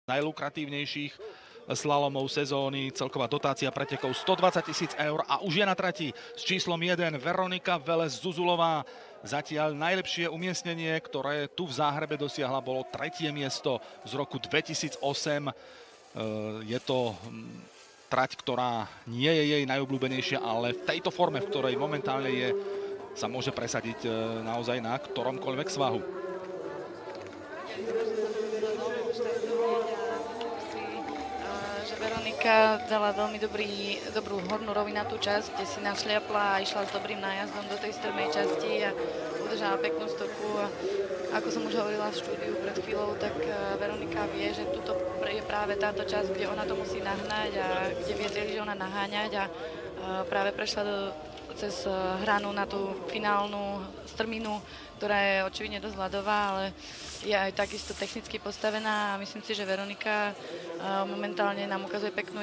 najlukratívnejších slalomov sezóny. Celková dotácia pretekov 120 000 eur a už je na trati s číslom 1 Veronika Velez-Zuzulová. Zatiaľ najlepšie umiestnenie, ktoré tu v Záhrebe dosiahla, bolo 3. miesto z roku 2008. Je to trať, ktorá nie je jej najobľúbenejšia, ale v tejto forme, v ktorej momentálne je, sa môže presadiť naozaj na ktoromkoľvek svahu. Veronika dala veľmi dobrú hornú rovinatú časť, kde si našliapla a išla s dobrým nájazdom do tej strmej časti a udržala peknú stopu. A ako som už hovorila v štúdiu pred chvíľou, tak Veronika vie, že tuto je práve táto časť, kde ona to musí nahnať a kde vie že ona naháňať a práve prešla cez hranu na tú finálnu strminu, ktorá je očividne dosť ľadová, ale je aj takisto technicky postavená a myslím si, že Veronika momentálne nám ukazuje peknú